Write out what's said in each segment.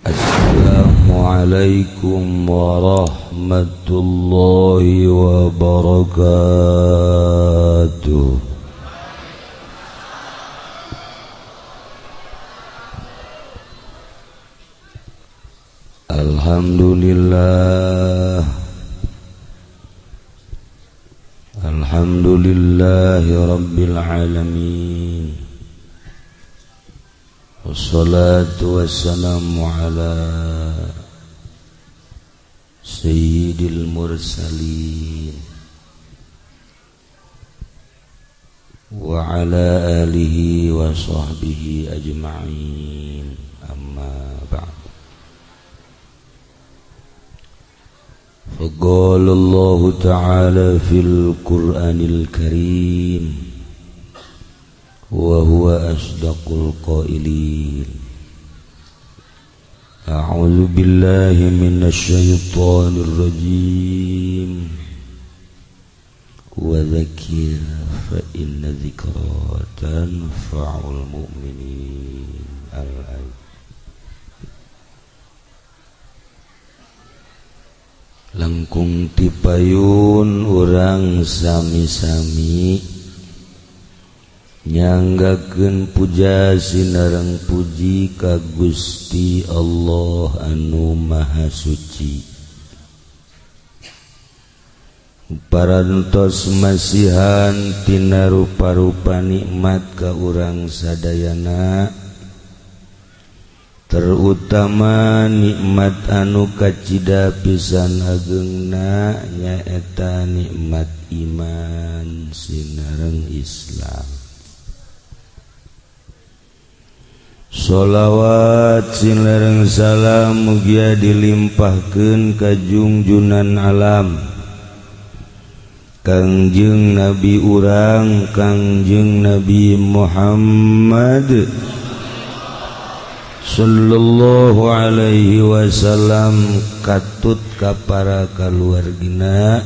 Assalamualaikum warahmatullahi wabarakatuh. Alhamdulillahi rabbil alamin. Wassalatu wassalamu ala sayyidil mursalin wa ala alihi wa sahbihi ajma'in, amma ba'd. Faqala Allah ta'ala fil Qur'anil Karim wa huwa asdaqul qailin. A'udzu billahi minasy syaithanir rajim. Wa dzakir fa inna dzikra tanfa'ul mu'minin. Al-ayat. Langkung tipayun urang sami-sami nyanggakeun puja sinareng puji ka Gusti Allah anu Maha Suci. Parantos masihan tina rupa-rupa nikmat ka urang sadayana, terutama nikmat anu kacida pisan ageungna nyaeta nikmat iman sinareng Islam. Sholawat sinareng salam mugia dilimpahkeun ka junjunan alam, Kangjeng Nabi urang Kangjeng Nabi Muhammad sallallahu alaihi wasallam, katut ka para kaluargina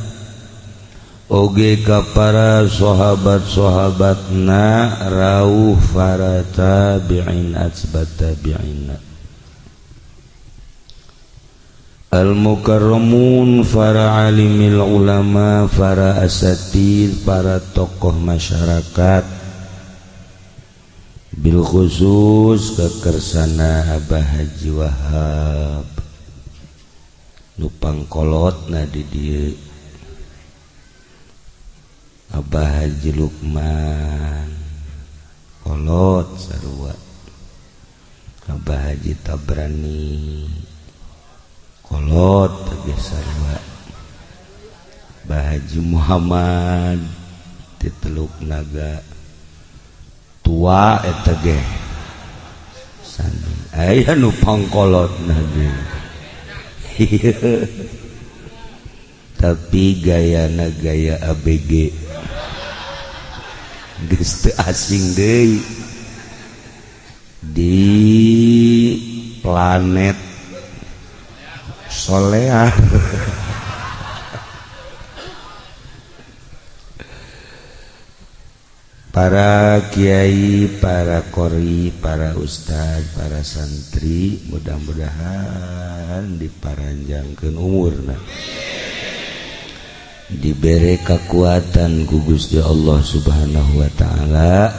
oge ka para sahabat-sahabatna rawuh para tabi'in atsbat tabi'in al-mukarramun, para alimil ulama, para asatid, para tokoh masyarakat, bil khusus kekersana Abah Haji Wahab nu pangkolotna di dieu, Abah Haji Lukman kolot sarua, Abah Haji Tabrani kolot teh sarua, Abah Haji Muhammad ti Teluk Naga tua eta ge sami aya nu pangkolotna ge. Tapi gayana gaya ABG geus teu asing deui di planet soleah. Para kiai, para qori, para ustad, para santri, mudah-mudahan diparanjangkeun umurna, dibere kekuatan ku Gusti Allah Subhanahu wa taala,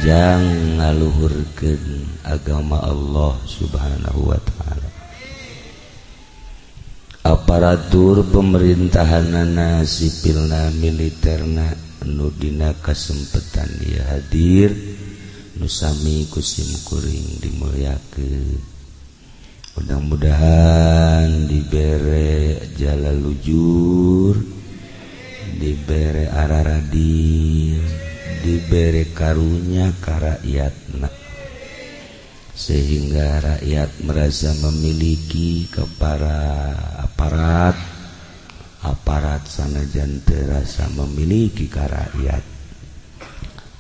jang ngaluhurkeun agama Allah Subhanahu wa taala. Aparatur pemerintahanana, sipilna, militerna, anu dina kasempetan dia hadir, nu sami kusim kuring dimulyakeun. Mudah-mudahan dibere jalalujur, dibere araradil, dibere karunya ka rakyatna, sehingga rakyat merasa memiliki kepada aparat sanajan terasa memiliki ka rakyat.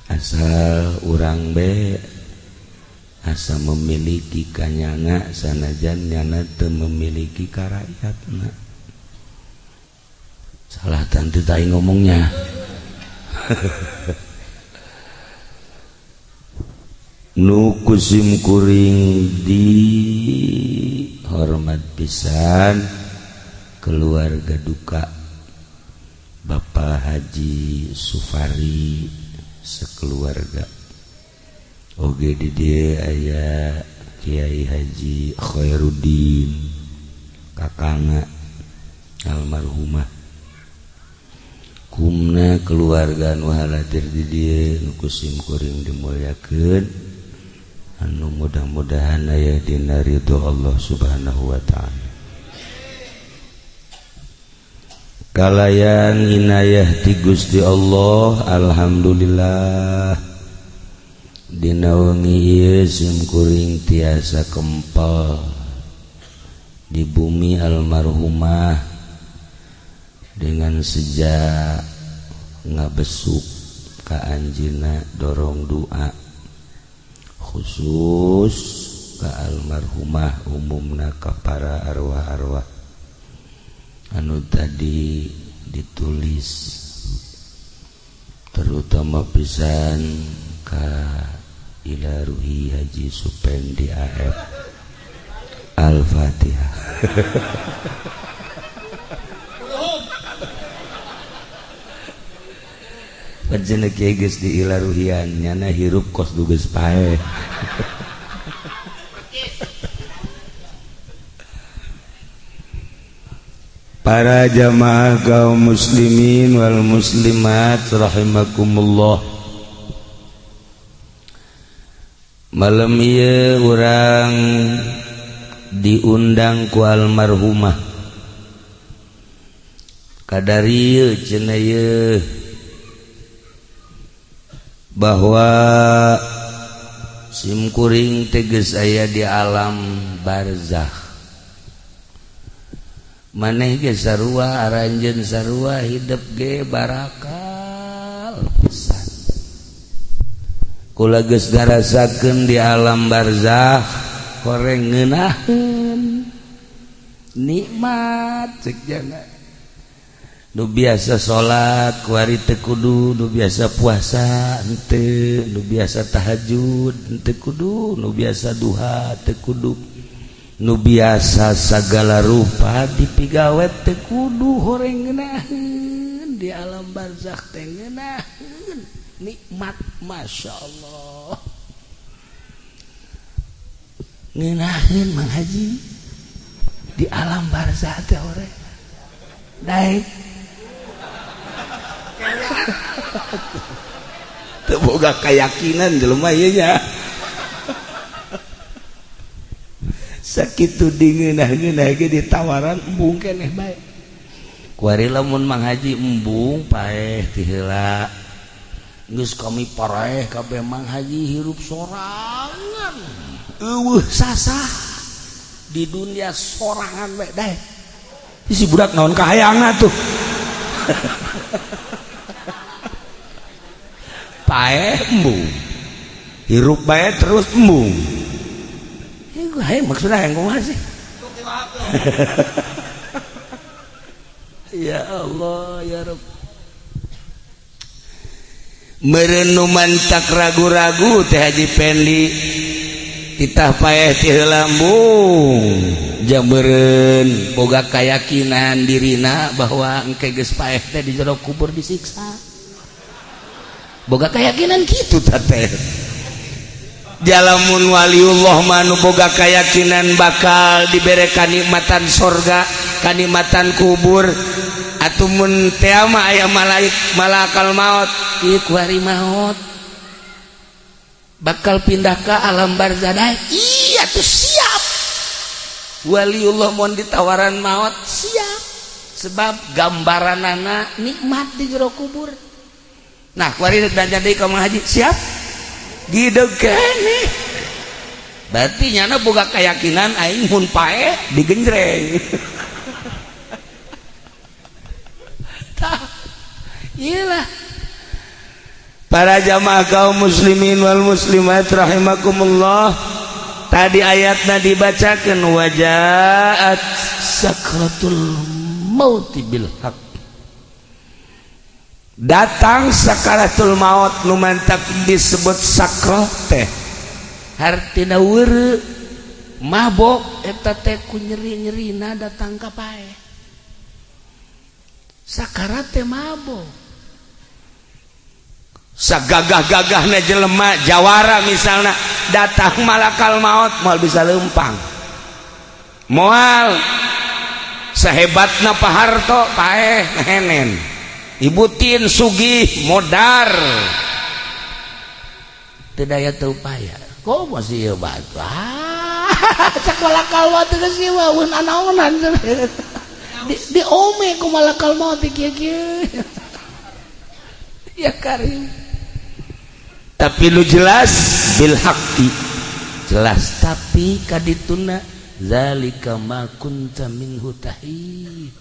Asal urang be asa memiliki kanyana sanajan nyana teu memiliki ka rakyatna. Salah tante tai ngomongnya. Nu kusim kuring di pisan keluarga duka Bapak Haji Sufari sekeluarga. Oge di dia aya Kiai Haji Khairuddin kakangna almarhumah. Kumna keluarga nu halatir di dieu nu kusim kuring dimulyakeun anu mudah-mudahan aya dina ridho Allah Subhanahu wa taala. Kalayan inayah ti Gusti Allah alhamdulillah dina wengi ieu sim kuring tiasa kempal di bumi almarhumah dengan sejak ngabesuk ka anjeunna dorong doa khusus ka almarhumah umumna ka para arwah-arwah anu tadi ditulis terutama pisan ka ila ruhi Haji Supendi AF Al-Fatihah. Panjenengan kieu geus di ila ruhian nyana hirup kos duges pae. Para jamaah kaum muslimin wal muslimat rahimakumullah. Malam ieu urang diundang ku almarhumah kadarieu cenah ieu bahwa sim kuring teh geus aya di alam barzakh. Maneh ge sarua aranjeun sarua hidup ge barakal pisan. Kula geus ngarasakeun di alam barzakh koreng ngeunaheun nikmat ceuk jana. Nu biasa salat ku ari teu kudu, nu biasa puasa henteu, nu biasa tahajud henteu kudu, nu biasa duha teu kudu. Nu biasa sagala rupa dipigawet teu kudu horeng ngeunaheun di alam barzakh teh ngeunaheun nikmat masyaallah. Ngeunaheun Mang Haji di alam barzakh teh horeng daek teu boga keyakinan jelema ieu nya. Sakitu dingeunah-ngeunah ge ditawaran embung keneh bae. Kuari lamun Mang Haji embung paeh ti heula. Geus kami paraeh kabeh Mang Haji hirup sorangan. Eueuh sasah di dunia sorangan bae dae. Si budak naon kahayangna tuh. Paeh embung. Hirup bae terus embung. Hai maksudnya yang kumaha sih? Ya Allah ya Rabb. Meureun nu mantak ragu-ragu teh Haji Pendi titah paeh ti heula embung. Jameureun boga kayakinan dirina bahwa engke geus paeh teh di jero kubur disiksa. Boga kayakinan kitu teh. Jalamun waliullah manu boga keyakinan bakal dibere kanikmatan sorga, kanikmatan kubur, atumun teu mah aya malakal maut, ieu ku hari maut bakal pindah ka alam barzakh. Iya tuh siap. Waliullah mun ditawaran maut siap, sebab gambaranana nikmat di jero kubur. Nah, kuari dan jadi ka Mang Haji siap didegeni berarti nyana boga keyakinan aing mun pae digenjreng. Tah iyalah para jamaah kaum muslimin wal muslimat rahimakumullah. Tadi ayatna dibacakeun wajaat sakratul maut bil haq. Datang sakaratul maut nu mantak disebut sakrat teh hartina weureu mabok eta teh ku nyeri-nyerina datang ka paeh sakarat teh mabok sagagah-gagahna jelema jawara misalna datang malakal maut moal bisa leumpang moal sahebatna Pak Harto paeh henen Ibu Tin sugih modar teu daya teu upaya kok masih ieu batu cak malakal maut teh geus ieu mun anaonan di ome ku malakal maut kieu-kieu ya karim tapi lu jelas bil haqqi jelas tapi kadituna zalika ma kunta minhu tahid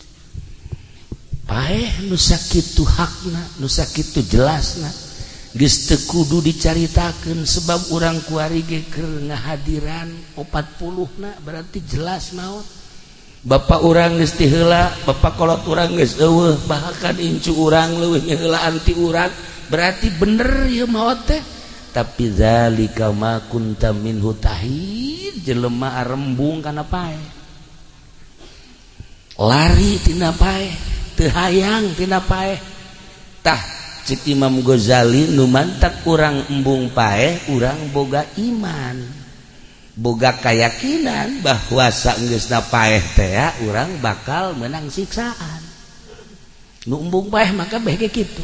paeh nu sakitu hakna nu sakitu jelasna geus teu kudu dicaritakeun sebab urang kuari ge keur ngahadiran 40na berarti jelas naon bapak urang geus ti heula bapak kolot urang geus eueuh bahkan incu urang leuwih heula anti urang berarti bener ieu maot teh tapi zalika ma kunta minhu tahid jelema arembung kana paeh lari tina paeh teu hayang tina paeh tah cik Imam Ghazali nu mantak urang embung paeh urang boga iman boga keyakinan bahwa saenggeusna paeh teh urang bakal menang siksaan nu embung paeh maka beh kitu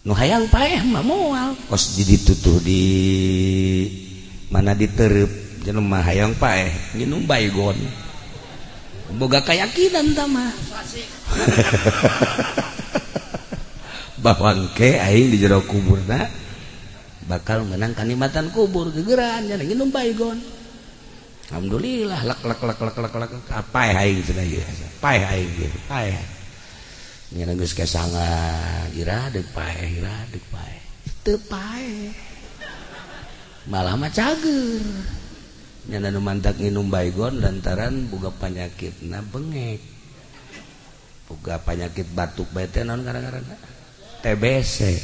nu hayang paeh mah moal kos ditutuh di mana ditereup jelema hayang paeh nginum baygon boga keyakinan tah mah bahwa engke aing di jero kuburna bakal menang kanikmatan kubur gegeran nya nginum baygon alhamdulillah lak paeh aing cenah ieu paeh aing ieu paeh nya geus kesangan ira deuk paeh teu paeh malah mah cager nya nu mantak nginum baygon lantaran boga panyakitna bengek boga panyakit batuk bae teh naon gara-garana TBC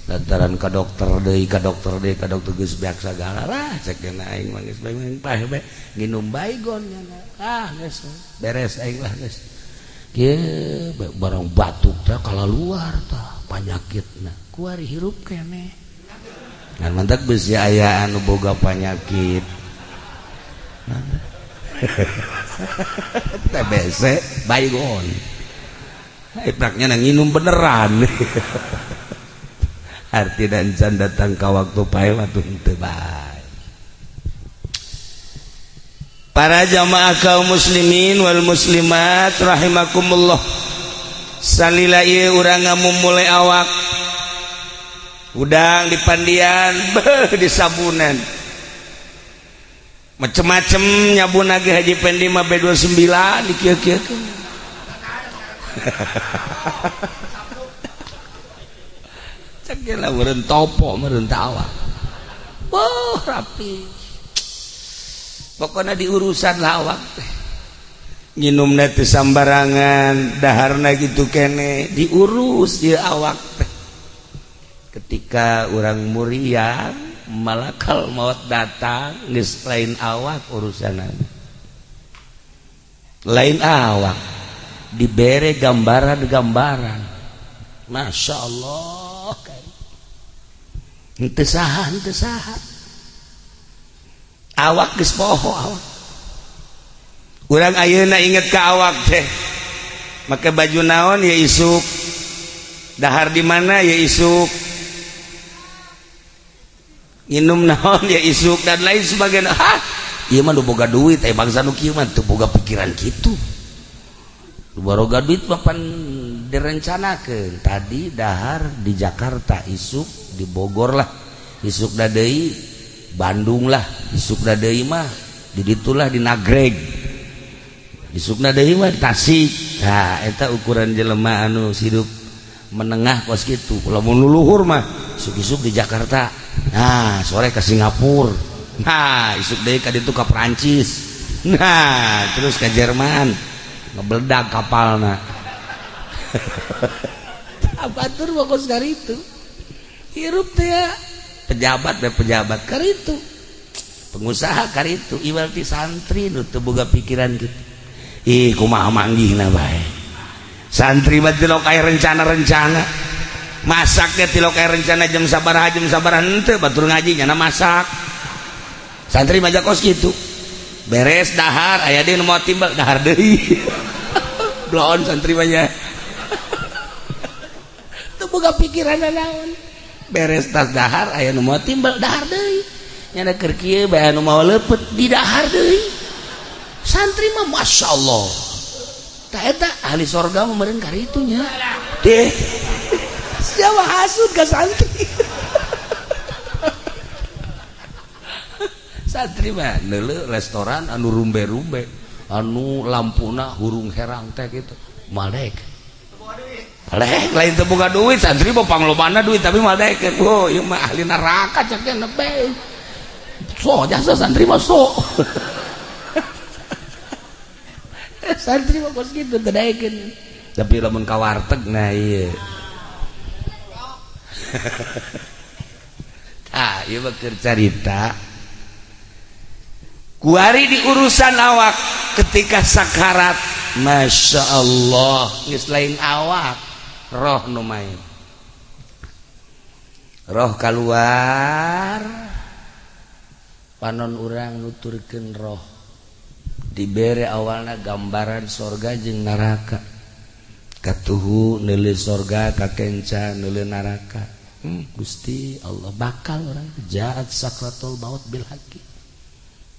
lantaran ka dokter deui geus beak sagala lah cek aing mah geus bae paeh bae nginum baygon nya geus beres aing lah geus kieu barang batuk teh kalaluar tah panyakitna kuari hirup keneh ngan mantak beusi aya anu boga panyakit TBC baygon ipraknya nginum beneran arti dan can datang ka waktu paeh waktu teu bae para jamaah kaum muslimin wal muslimat rahimakumullah salila ieu urang ngamumule awak udang di pandian di sabunan macem-macem nyabun lagi Haji Pendi mah B29 dikieu-kieukeun ceklah meureun topo meureun awak rapi pokokna diurusan lah awak teh nginumna teh sambarangan daharna gitu kene diurus ieu awak teh ketika urang muriang malakal maut datang geus lain awak urusanna lain awak dibere gambaran-gambaran Masya Allah henteu saha awak geus poho awak urang ayeuna inget ka awak teh make baju naon ya isuk dahar di mana ya isuk nginum naon ya isuk dan lain sebagainya ieu mah nu boga duit bangsa nu kieu mah teu boga pikiran kitu baroga duit papan direncanakeun tadi dahar di Jakarta isuk di Bogor lah isuk da deui Bandung lah isuk da deui mah di ditulah di Nagreg isukna deui mah di Tasik nah eta ukuran jelema anu hidup menengah kos kitu lamun luluhur mah isuk-isuk di Jakarta nah sore ke Singapura nah isuk deui ka ditu ka Perancis nah terus ke Jerman ngebeledak kapalna abatur fokus dari itu hirup teh pejabat karitu pengusaha kali itu iwalti santri nu teu boga pikiran gitu. Ih kumaha manggihna bae. Santri mah teu kae rencana-rencana. Masak teh teu kae rencana jam sabaraha henteu batur ngaji nya masak. Santri mah kos kitu. Beres dahar aya deui nu moal timbal dahar deui. Bloon santri mah nya. Teu boga pikiran naon. Beres tas dahar aya nu moal timbal dahar deui. Nya keur kieu bae anu moal leupet di dahar deui. Santri mah masyaallah. Tah eta ahli sorga mah meureun ka ritu nya. Teh. Siapa hasud ka santri. Santri mah neuleuh restoran anu rumbe-rumbe, anu lampuna hurung herang teh kitu. Maldek. Malek lain teu boga duit, santri mah panglobana duit tapi maldek. Oh, ieu mah ahli neraka cek teh nepe. So jasa santri mah so. Santri mah kos kitu teu daekeun. Tapi lamun ka warteg nah ieu. Ah, ieu mah keur carita. Kuari di urusan awak ketika sakarat, masya Allah, geus lain awak, roh nu main. Roh keluar, panon urang nuturkeun roh. Dibere awalna gambaran sorga jeung neraka. Katuhu neuleuh sorga kakenca neuleuh neraka. Gusti Allah bakal orang jaat sakratul maut bil haqi.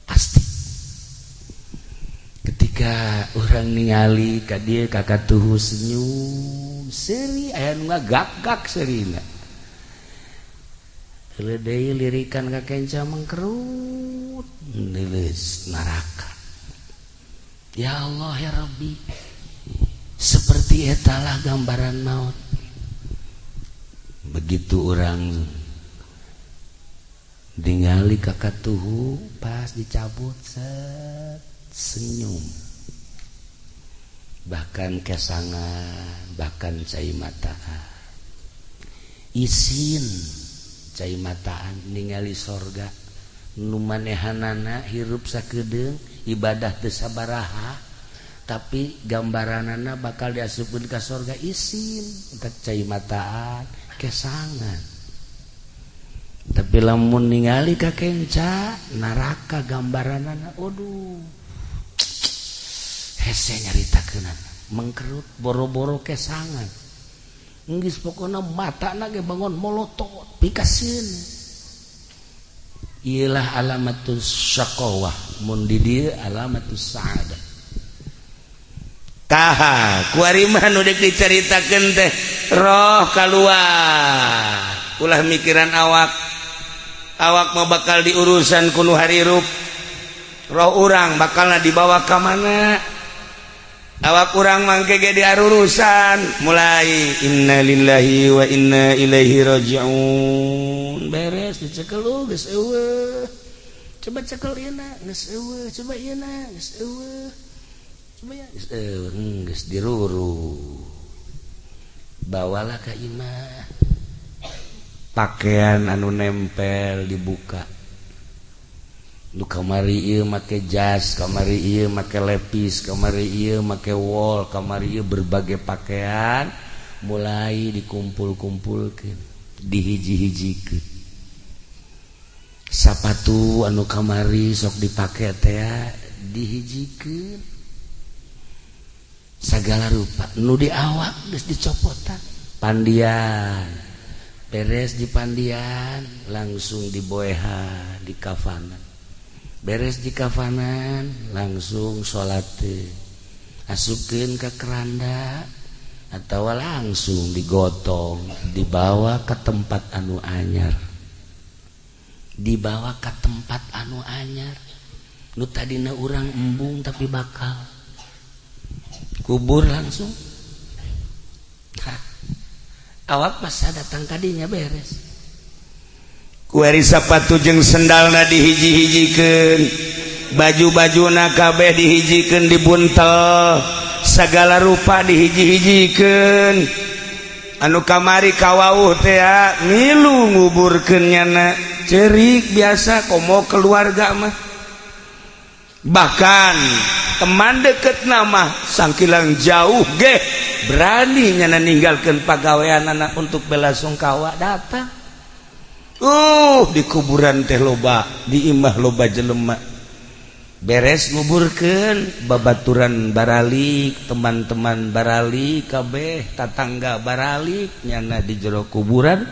Pasti ketika orang ningali ka dieu ka katuhu senyum seuri aya nu ngagak-gak seurina teu deui lirikan ka kenca mangkerut neuleuh neraka. Ya Allah ya Rabbi, seperti etalah gambaran maut. Begitu orang ningali ka katuhu pas dicabut set senyum, bahkan kesangan, bahkan cai mataan isin cai mataan ningali sorga nu manehanana hirup sakedeung ibadah teu sabaraha tapi gambaranana bakal diasupkeun ka sorga isin entek cai mataan kesangan. Tapi lamun ningali ka kenca neraka gambaranana aduh hese nyaritakeunana mangkerut boro-boro kesangan geus pokona matana ge bangun molotot pikaseun. Iyalah alamatus syaqawah mun di dieu alamatus sa'adah. Taha kuari mah nu deuk dicaritakeun teh roh kaluar ulah mikiran awak mah bakal diurusan kuno harirup. Roh urang bakalna dibawa ka mana? Awak urang mangke ge diarurusan mulai innalillahi wa inna ilaihi rajiun. Beres dicekel geus eueuh. Coba cekel ieu na geus eueuh, coba ieu na geus eueuh. Coba ya geus eueuh, geus diruru. Bawalah ka imah. Pakaian anu nempel dibuka. Nu kamari ieu make jas, kamari ieu make lepis, kamari ieu make wol, kamari ieu berbagai pakaian mulai dikumpul-kumpulkeun, dihiji-hijikeun. Sapatu anu kamari sok dipake teh dihijikeun. Sagala rupa nu di awak geus dicopotan. Pandian beres di pandian langsung diboehan di kafanan. Beres di kafanan langsung sholat asupkeun ka keranda atau langsung digotong dibawa ke tempat anu anyar. Dibawa ke tempat anu anyar nu tadina urang embung tapi bakal kubur langsung. Awak pas datang kadinya beres. Kuari sapatu jeung sendalna dihiji-hijikeun, baju-bajuna kabeh dihijikeun dibuntel, sagala rupa dihiji-hijikeun. Anu kamari kawauh teh milu nguburkeun nyana cerik biasa komo keluarga mah bahkan teman deket nama sangkilang jauh ge berani nyana ninggalkeun pagawean anak untuk bela sungkawa datang di kuburan teh loba di imah loba jelema beres nguburkeun babaturan baralik teman-teman baralik kabeh tatangga baralik nyana di jero kuburan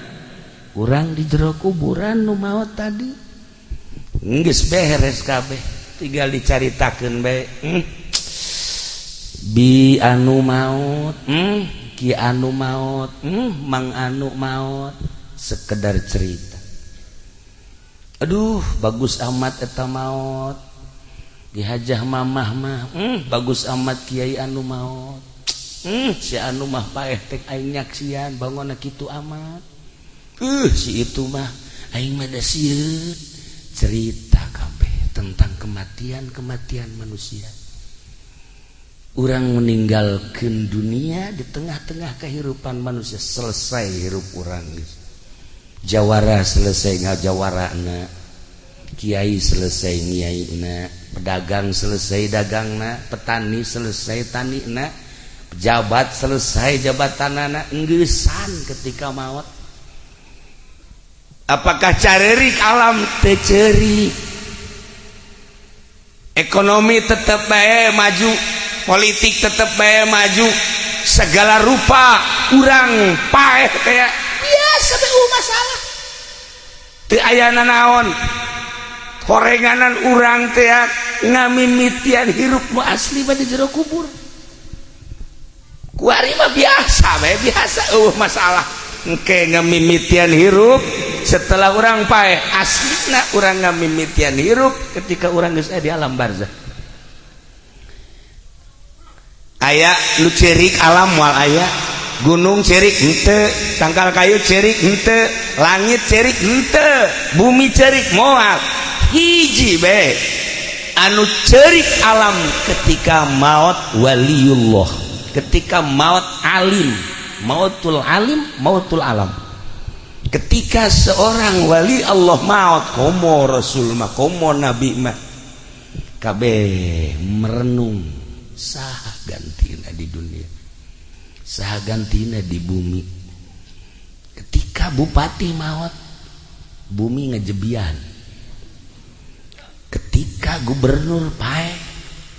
urang di jero kuburan nu maot tadi geus beres kabeh tinggal dicaritakeun bae bi anu maot ki anu maot mang anu maot sekedar cerita aduh bagus amat eta maot dihajah mamah mah bagus amat kiai anu maot si anu mah paeh tek aing nyaksian bangona kitu amat si itu mah aing mah da sieun cerita kabeh tentang kematian manusia urang meninggalkeun dunia di tengah-tengah kehidupan manusia selesai hirup urang jawara selesai ngajawarana kiai selesai nyiaina pedagang selesai dagangna petani selesai tanina pejabat selesai jabatanana enggesan ketika maut apakah carerik alam teu ceurik ekonomi tetep bae maju politik tetep bae maju segala rupa urang paeh teh biasa teh masalah teu aya nanaon korenganan urang teh ngamimitian hirup nu asli di jero kubur kuari mah biasa bae biasa masalah engke ngamimitian hirup setelah urang paeh aslina urang ngamimitian hirup ketika urang geus di alam barzah aya nu cerik alam moal aya gunung cerik henteu tangkal kayu cerik henteu langit cerik henteu bumi cerik moal hiji bae anu cerik alam ketika maut waliullah ketika maut alim mautul alim mautul alam ketika seorang wali Allah maut komo rasul mah komo nabi mah kabeh merenung saha gantina di dunia saha gantina di bumi ketika bupati maut bumi ngejebian ketika gubernur pae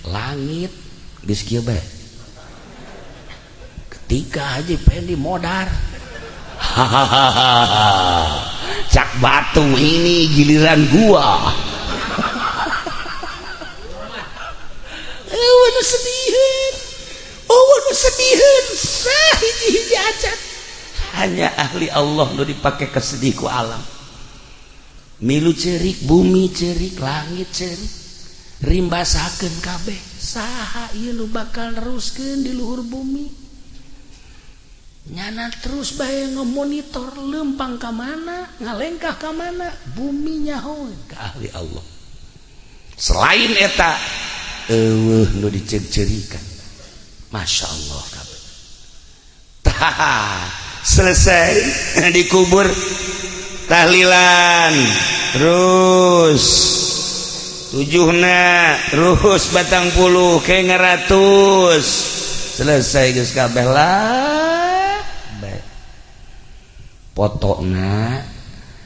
langit geus kieu bae ketika Haji Pendi modar cak batu ini giliran gua nu sediheun sah hiji-hiji acan hanya ahli Allah nu dipake kesedih ku alam milu cerik bumi cerik langit cerik rimbasakeun kabeh saha ieu nu bakal neruskeun di luhur bumi nyana terus bae ngemonitor lempang ka mana ngalengkah ka mana bumi nyaho ka ahli Allah selain eta nu dicer-cerikan Masya Allah kabeh selesai dikubur tahlilan terus tujuhna terus batang puluh ke ngeratus selesai geus kabeh lah potona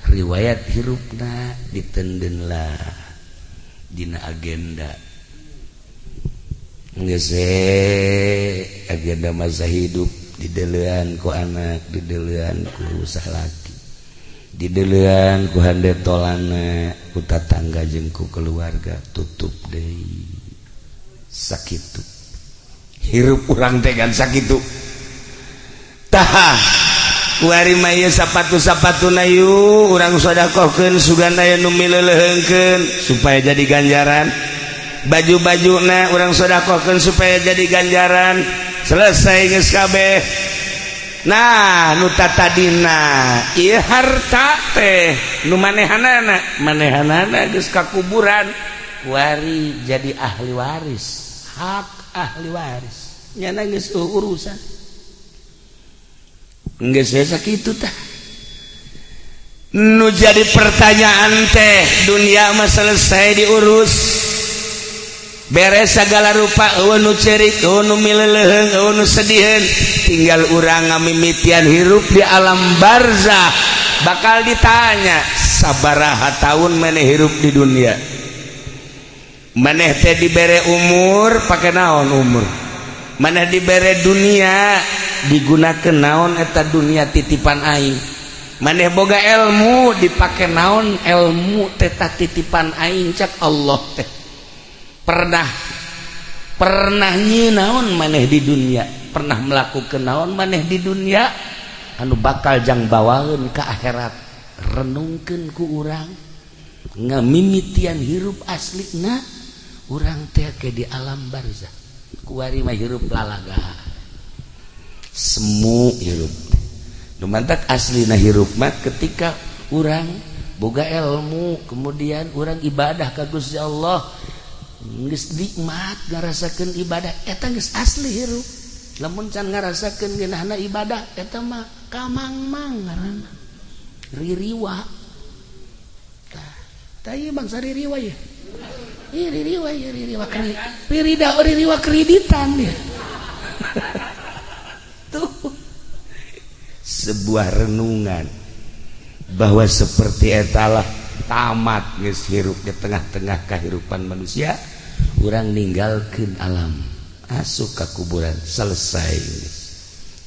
riwayat hirupna ditenden lah dina agenda geus agenda masa hidup didelean ku anak didelean ku sahlaki didelean ku handetolana ku tatangga jeung ku keluarga tutup deui sakitu hirup urang teh kan sakitu tah kuari mah ieu sapatu-sapatuna yu urang sedekahkeun sugana aya nu mileuleungkeun supaya jadi ganjaran baju-bajuna urang sedekahkeun supaya jadi ganjaran selesai geus kabeh nah nu tatadina ieu harta teh nu manehanana geus ka kuburan kuari jadi ahli waris hak ahli waris nyana geus urusan geus sakitu tah nu jadi pertanyaan teh dunia mah selesai diurus beres segala rupa nu cerik nu mileleheng nu sediheun tinggal urang ngamimitian hirup di alam barzah bakal ditanya sabaraha taun maneh hirup di dunia maneh teh dibere umur pakai naon umur maneh dibere dunia digunakeun naon eta dunia titipan aing maneh boga ilmu dipake naon ilmu teh titipan aing cak Allah teh pernah nyi naon maneh di dunia pernah melakukan naon maneh di dunia anu bakal jang bawaeun ka akhirat renungkeun ku urang ngamimitian hirup aslina urang teh ke di alam barzah kuari mah hirup lalaga semu hirup nu mantak aslina hirup mah ketika urang boga ilmu kemudian urang ibadah ka Gusti Allah geus nikmat ngarasakeun ibadah eta geus asli hirup lamun can ngarasakeun geunahna ibadah eta mah kamangmang ngaranna ririwa tah ieu bangsa ririwa ya ririwa kreditan ya tuh sebuah renungan bahwa seperti etalah tamat geus hirup di tengah-tengah kehidupan manusia urang ninggalkeun alam asup ka kuburan selesai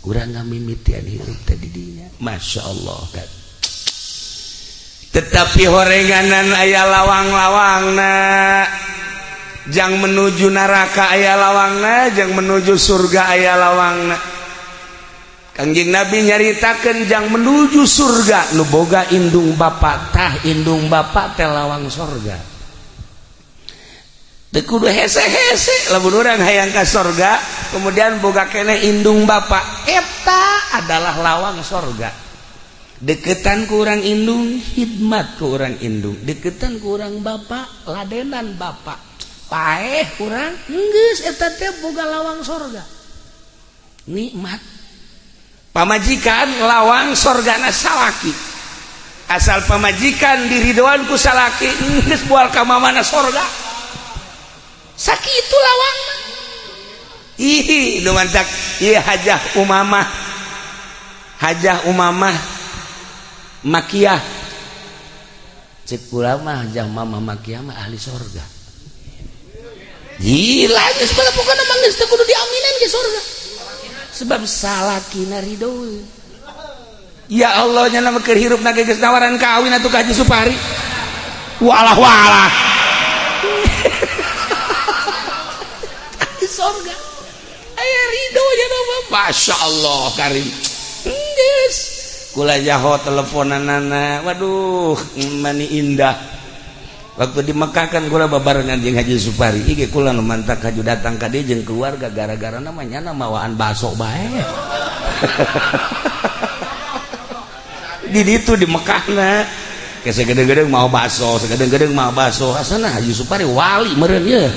urang ngamimitian hirup tadi dinya masyaallah kan tetapi horenganan aya lawang-lawangna jang menuju neraka aya lawangna jang menuju surga aya lawangna Kangjeng Nabi nyaritakeun jang menuju surga nu boga indung bapa tah indung bapa teh lawang surga teu kudu hese-hese lamun urang hayang ka surga kemudian boga keneh indung bapa eta adalah lawang surga deketan ku urang indung khidmat ku urang indung deketan ku urang bapa ladenan bapa paeh urang geus eta teh boga lawang surga nikmat pamajikan lawang sorgana salaki asal pamajikan diridoan ku salaki geus moal ka mamana sorga sakitu lawangna ih nu mantak ieu hajah umamah makiyah cek kula mah hajah mamah makiyah mah ahli sorga gila geus balapokan mah geus teu kudu diaminan ke sorga sebab salakina ridho ya Allah nya nama keur hirup na geus nawaran kawin atuh ka Haji Supari walah di surga aya ridho nya nama masyaallah karim geus kula jaho teleponanana waduh mani indah waktu di Mekah kan kula babarengan jeung Haji Supari ieu kula nu mantak haju datang ka dieu jeung keluarga gara-gara namanya mawaan baso bae di ditu di Mekahna ke segede-gede mau baso segede-gede mau baso asana Haji Supari wali meureun ye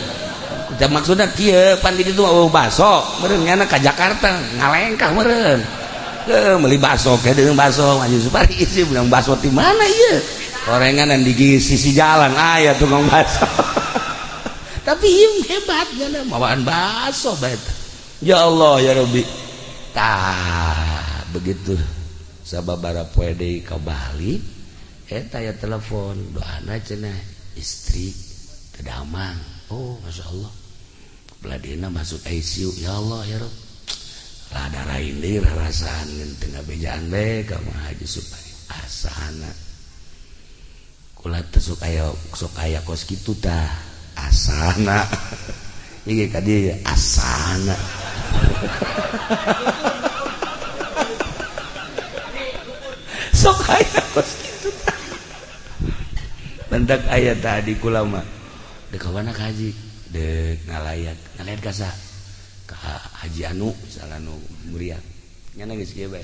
maksudna kieu pan di ditu mau baso meureun nyana ka Jakarta ngalengkah meureun meuli baso ke deung baso Haji Supari isi bilang baso di mana ieu gorengan di sisi jalan aya tukang baso tapi ieu hebat gana bawaan baso bae ya Allah ya Rabbi tah begitu sababaraha poe deui ka Bali eta ya telepon doana cenah istri teu damang oh masyaallah beladina masuk ICU ya Allah ya Rabb rada rain deui rarasaan ngeun teu ngabejaan bae ka Haji Supari asana kula teh sok aya kos kitu tah asana ieu ka dieu asana sok aya kos kitu tah mendak aya tadi kula mah deuk ka mana ka haji deuk ngalayat ka sa ka Haji Anu salah nu muriat nyana geus kieu bae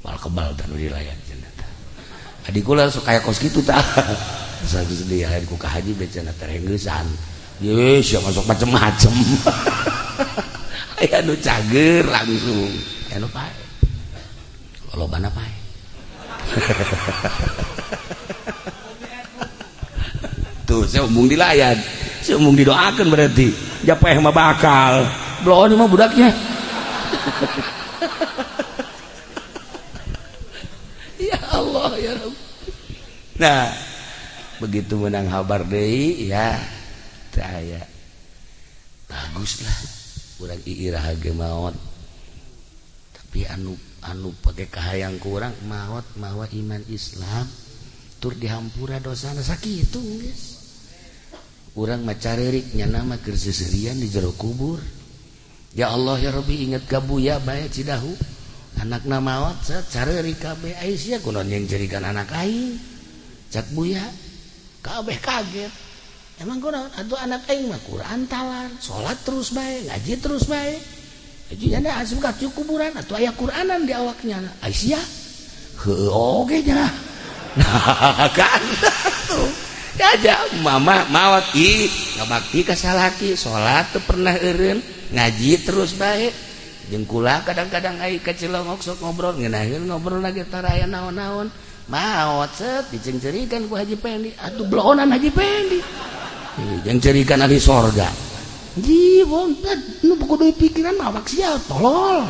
mal kebal tah nu dilayat cenah adik kula sok kaya kos kitu tah satu sedih akhir ku ka haji becana terenggeusan yes ya masuk macem-macem aya nu cager langsung anu pae lolobana pae Tuh saya umum dilayan, saya umum didoakan berarti japah mah bakal bloon mah budaknya. Ya Allah ya Rabb. Nah begitu menang habar deui ya saya baguslah urang iirah ge maot tapi anu pake kahayang kurang maot mawa iman Islam tur dihampura dosana sakitu geus urang mah carerik nyana mah keur seserian di jero kubur. Ya Allah ya Rabbi inget ka buya bae Cidahu anakna maot carerik kabeh Aisyah kunaon yang jerikan anak aing cak buya kabeh kaget emang kunaon atuh anak aing mah Quran talar salat terus bae ngaji terus bae ajinya asup ka kuburan atuh aya Quranan di awaknya Aisyah heuh oge nya nah kan tuh aja mama mawat ngabakti ka salaki salat teu pernah eureun ngaji terus bae jeung kula kadang-kadang ai ka Cilongok sok ngobrol ngeunaheun ngobrol lagi tara aya naon-naon maot set dicengcerikeun ku Haji Pendi atuh blohonan Haji Pendi jeung cerikeun ahli sorga ji bontet nu kudu pikiran mawak sia tolol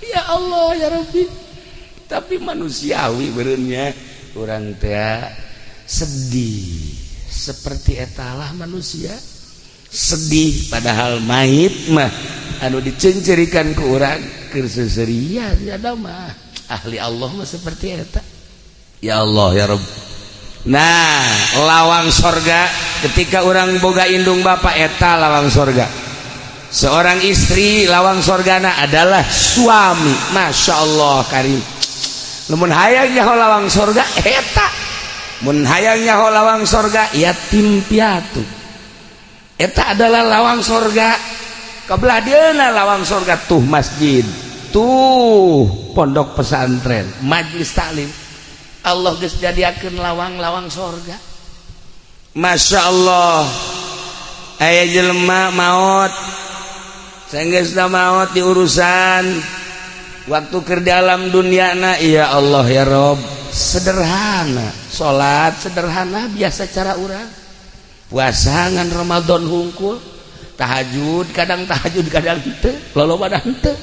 ya Allah ya Rabbi tapi manusiawi bereunnya urang teh sedih seperti etalah manusia sedih padahal mayit mah anu dicencerikan ke urang keur seserian ada mah ahli Allah mah seperti eta ya Allah ya Rabb. Nah lawang sorga ketika orang boga indung bapak eta lawang sorga seorang istri lawang sorgana adalah suami Masya Allah karim mun hayang nyaho lawang sorga eta mun hayang nyaho lawang sorga yatim piatu eta adalah lawang sorga kabelah dieuna lawang sorga tuh masjid tuh pondok pesantren majlis taklim Allah geus jadiakeun lawang-lawang sorga Masya Allah aya jelema maot sanggeusna maot di urusan waktu keur di alam dunyana ya Allah ya Rob sederhana salat sederhana biasa cara urang puasa ngan Ramadan hungkul tahajud kadang henteu loloba henteu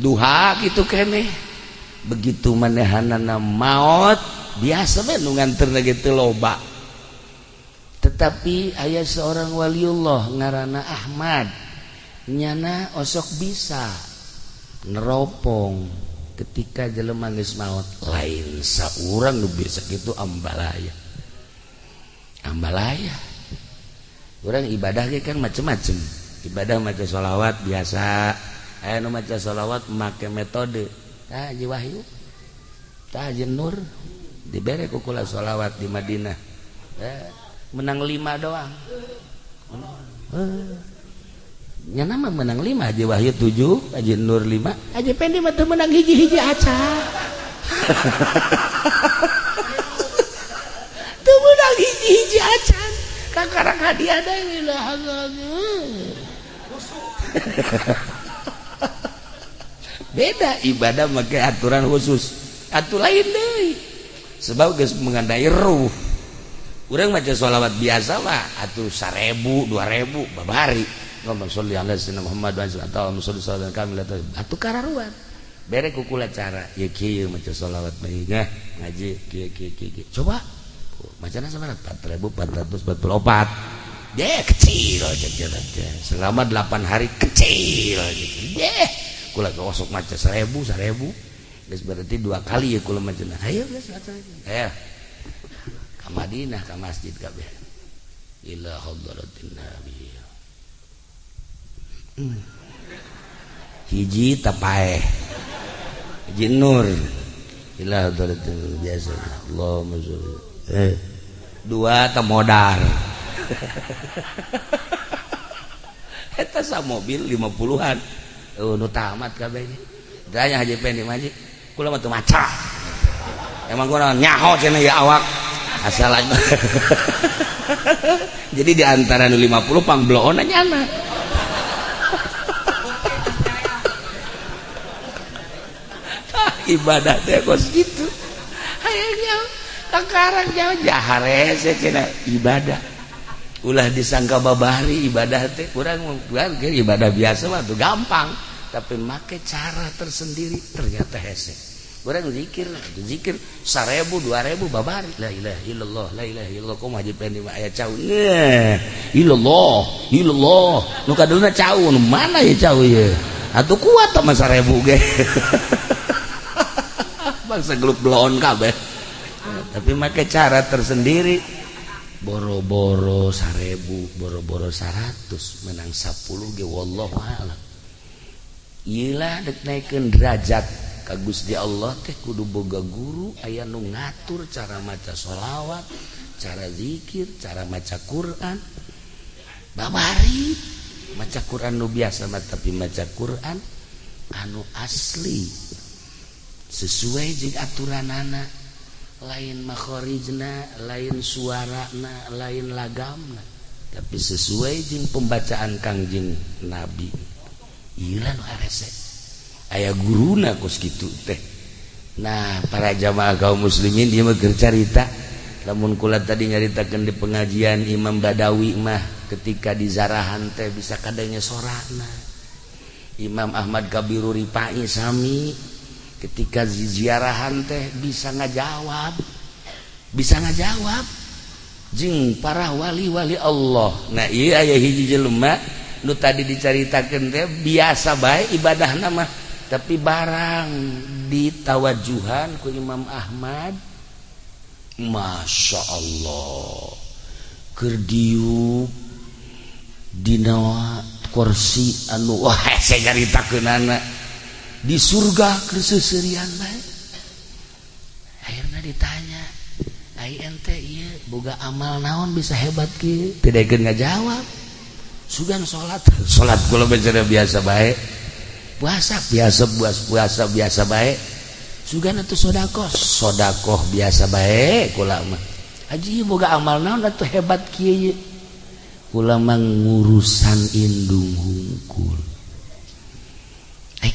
duha kitu keneh begitu manehanana maot biasa we nu nganterna kitu loba tetapi aya seorang waliullah ngaranna Ahmad nyana osok bisa neropong ketika jelema geus maot lain saurang nu bisa kitu ambalaya urang ibadah ge kan macem-macem ibadah maca sholawat biasa aya nu maca sholawat make metode Haji Wahyu Haji Nur dibere ku kula sholawat di Madinah menang 5 doang nyana mah menang 5 Haji Wahyu 7 Haji Nur 5 Haji Pendi mah teu menang hiji-hiji aca teu menang hiji-hiji acan kakarang hadiah da ilah beda ibadah make aturan khusus atuh lain deui sebab geus mengandai ruh urang maca sholawat biasa mah atuh 1000 2000 babari ngomong sholli ala sayyidina Muhammad wa sallallahu alaihi wasallam atuh kararuan bere ku kula cara ya kieu maca sholawat bae ngaji kieu coba macana sabaraha 4444 kecil aja selama 8 hari kecil aja kula gosok maca 1000 geus berarti 2 kali ya kula maca ayo geus maca ka Madinah ka masjid kabeh ila hadratin nabi hiji tapaeh hiji nur ila hadratin biasa Allahumma sholli 2 tamodar eta sa mobil 50-an nu tamat kabehnya danya Haji Pendi maji kula mah teu maca emang kunaon nyaho cenah ya awak asal aja jadi di antara nu 50 pang bloona nyana ibadah teh kos gitu hayangnya sekarang jauh jahare cenah ibadah ulah disangka babari ibadah teh kurang ibadah biasa mah tuh gampang tapi make cara tersendiri ternyata hese orang zikir 1000 2000 babari la ilaha illallah la ilaha illallah kumaha haji pengen aya cau illallah nu kaduna cau mana ya cau ye atuh kuat mah 1000 ge bangsa geluk belon kabeh tapi make cara tersendiri boro-boro 1000 boro-boro 100 menang 10 ge wallahu a'lam ieu lah dek naikeun derajat ka Gusti Allah teh kudu boga guru aya nu ngatur cara maca sholawat cara zikir cara maca Quran babari maca Quran nu biasa mah tapi maca Quran anu asli sesuai jeung aturanana lain makhorijna lain suarana lain lagamna tapi sesuai jeung pembacaan Kangjeng Nabi ieu nu arese aya guruna kos kitu teh. Nah, para jamaah kaum muslimin dia mah keur carita. Lamun kula tadi nyaritakeun di pengajian Imam Badawi mah ketika di Zarahan teh bisa kadanya sorana. Imam Ahmad Kabiru Rifai sami ketika di ziarahan teh bisa ngajawab. Bisa ngajawab. Jeung para wali-wali Allah. Nah, ieu aya hiji jelema nu tadi dicaritakeun teh biasa bae ibadahna mah tapi barang ditawajuhan ku Imam Ahmad Masya Allah keur diuk dina kursi anu wah saya nyaritakeunana di surga keur seuseurean bae akhirna ditanya ai ente ieu boga amal naon bisa hebat kieu teu daekeun ngajawab sugan salat kula biasa bae puasa biasa baik sugan atuh sodakoh biasa baik kula mah haji boga amal naon atuh hebat kieu kula mah ngurusan indung hungkul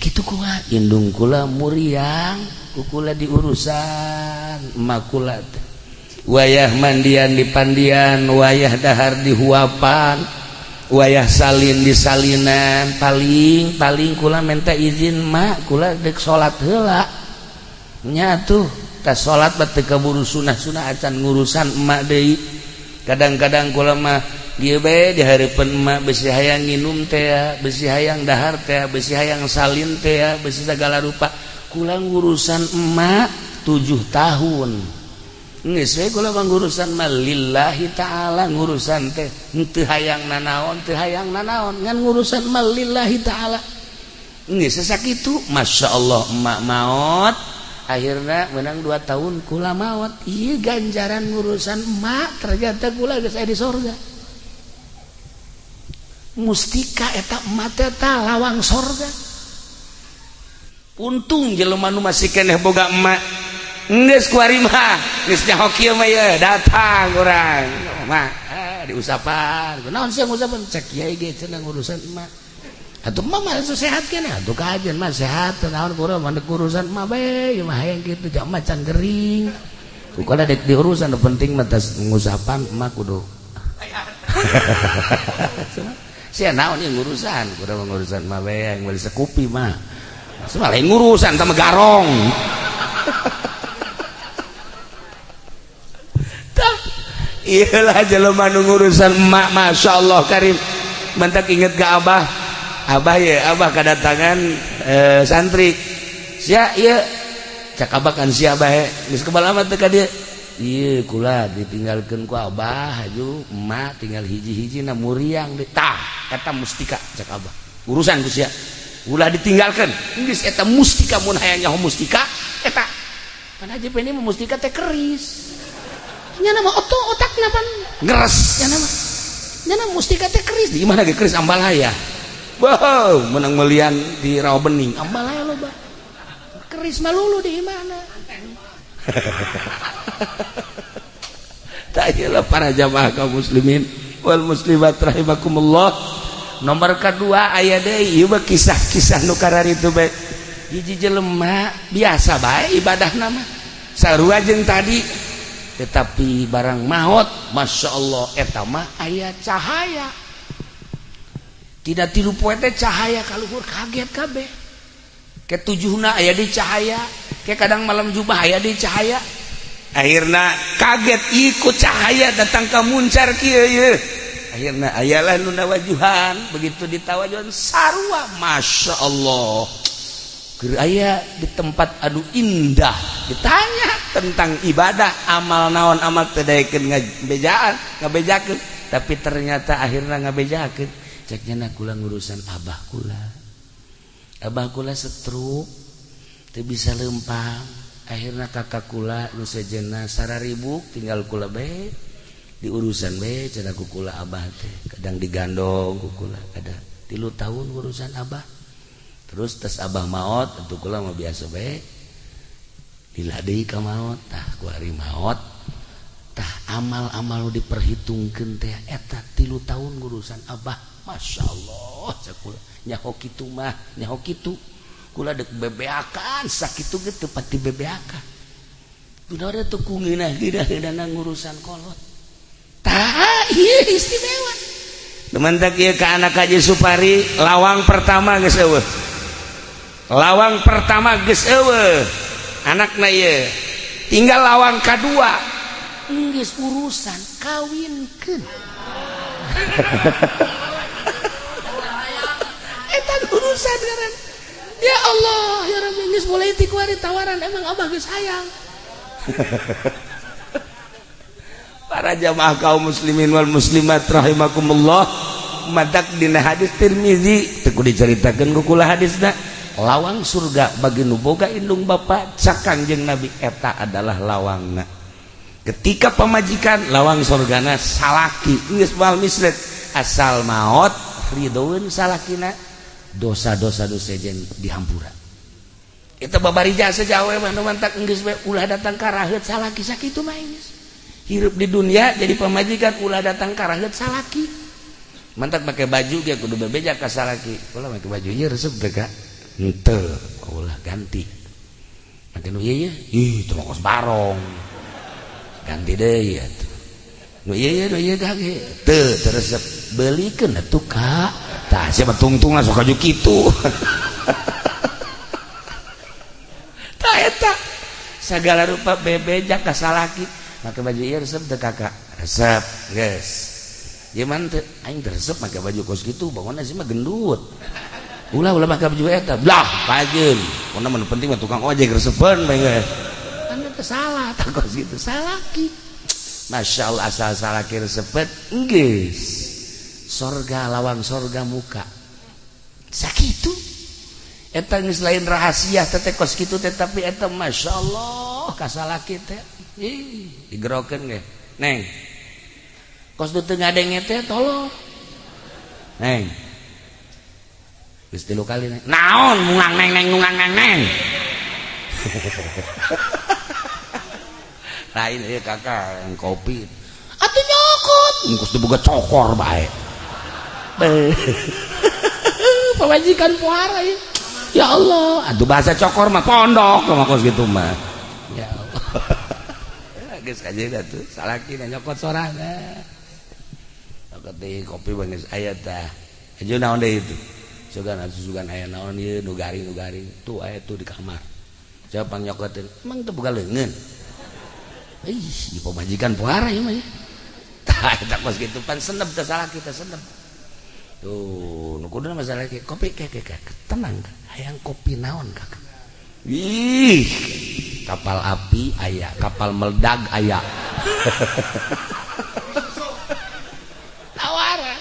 kitu kula indung kula muriang kula diurusan emak kula wayah mandian di pandian wayah dahar di huapan wayah salin di salinan paling kula minta izin mak kula dek salat heula nya tuh tas salat batu kaburu sunah acan ngurusan emak deui kadang-kadang kula mah dieu bae di hareupeun emak besi hayang nginum teh besi hayang dahar teh besi hayang salin teh besi segala rupa kula ngurusan emak 7 tahun geus we kula ngurusan mah lillahi taala ngurusan teh teu hayang nanaon ngan ngurusan mah lillahi taala geus sakitu masyaallah emak maot akhirna menang 2 tahun kula maot ieu ganjaran ngurusan emak ternyata kula geus aya di sorga mustika eta emak teh lawang sorga untung jelema nu masih keneh boga emak geus kuari mah geus nyaho kieu mah ye datang urang mah diusapan naon sih ngusapan cek kiai ge cenah ngurusan emak atuh mah mah sehat keneh atuh kajen mah sehat naon kurang mandek urusan emak bae mah hayang kitu jak macan gering ukana dek diurusan nu penting mah tas ngusapan emak kudu sia naon ieu ngurusan kurang ngurusan emak bae yang beli sekupi mah semua lain ngurusan sama garong iyalah jelema nu ngurusan emak masyaallah karim mentak inget ke abah ya abah kedatangan santri sia ieu cak abah kan sia abah geus kebalamat teh ka dieu ieu kula ditinggalkeun ku abah aju emak tinggal hiji-hijina muriang deui tah eta mustika cak abah urusan ku sia ulah ditinggalkeun geus eta mustika mun hayang nyaho mustika eta pan haji peni mustika teh keris nya nama otak napan ngeres nya nama mustika teh keris di mana ge keris ambalaya wow menang melian di rawa bening ambalaya loba keris malulu di mana tak iyalah para jamaah kaum muslimin wal muslimat rahimakumullah nomor kedua aya deui ieu kisah-kisah nu kararitu bae hiji jelema biasa bae ibadah nama sarua jeung tadi tetapi barang maut Masya Allah eta mah aya cahaya tidak tilu poe teh cahaya kaluhur kaget kabeh ke tujuhna aya di cahaya ke kadang malam Jumat aya di cahaya akhirna kaget ikut cahaya datang ka muncar kieu ye akhirna ayalah nu nawajuhan begitu ditawajuhan sarua Masya Allah keur aya di tempat adu indah ditanya tentang ibadah amal naon amal teu daekeun ngabejakeun tapi ternyata akhirna ngabejakeun cek nya kula ngurusan abah kula stroke teu bisa leumpang akhirna kakak kula nu sejenna sararibuk tinggal kula bae di urusan bae cenah ku kula abah teh kadang digandong ku kula kadang 3 tahun urusan abah terus tes abah maot tentu kula mah biasa bae lila deui ka maot tah ku ari maot tah amal-amal nu diperhitungkeun teh eta 3 tahun urusan abah Masya Allah cek kula nyaho kitu mah nyaho kitu kula dek bebeakan sakitu ge teu pati bebeakan kunaon teh kungeunah ngurusan kolot tah ieu istimewa teman-teman ieu ka anak Haji Supari lawang pertama geus eueuh lawang pertama geus eueuh anakna ieu tinggal lawang kadua geus urusan kawinkeun eta urusan garan ya Allah ya Rabbi geus mulai ti kuari tawaran emang abah geus hayang para jamaah kaum muslimin wal muslimat rahimakumullah madak dina hadis Tirmizi teu dicaritakeun ku kula hadisna lawang surga bagi nu boga indung bapa cak Kangjeng Nabi eta adalah lawangna ketika pamajikan lawang surgana salaki geus moal mislet asal maot ridhoeun salakina dosa-dosa nu sejen dihampura eta babarija sajawe mah mantak geus we ulah datang ka raheut salaki sakitu mah geus hirup di dunia jadi pamajikan ulah datang ka raheut salaki mantak make baju ge kudu bebeja ka salaki ulah make baju ieu resep teh ka henteu ulah ganti make nu ieu ih teu kos barong ganti deui atuh nu ieu gage teu resep beulikeun atuh ka tah sia tungtungna sok aju kitu tah eta sagala rupa bebeja ka salaki make baju ieu resep teu kakak resep geus ieu mah teu aing teu resep make baju kos kitu bangunna sih mah gendut ulah make baju eta blah pajeun pokona mah penting mah tukang ojek resepeun bae geus kan teu salah tah kos kitu salaki Masya Allah asal salaki resepet geus sorga lawang sorga muka sakitu eta geus lain rahasia teh kos kitu teh tapi eta Masya Allah ka salaki teh ih digerokeun ge neng kos teu ngadenge teh tolong neng geus 3 kali neng naon mungang neng nungang neng lain ieu kakak yang kopi atuh nyokot engkos teu boga cokor bae pamajikan pohara ya Allah atuh bahasa cokor mah pondok mah kos kitu mah ya Allah geus kajeuna tuh salaki nyokot sorangan sakeuti kopi beungeus aya tah ajeun naon deui itu sugan aya naon ieu nu garing tuh aya tuh di kamar coba pangnyokoteun emang teu boga leungeun ih di pamajikan pohara ieu mah ya tah eta kos kitu pan senep teh salaki teh senep tuh nu kuduna masalah kopi tenang hayang kopi naon kakak ih kapal api aya kapal meledak aya tawaran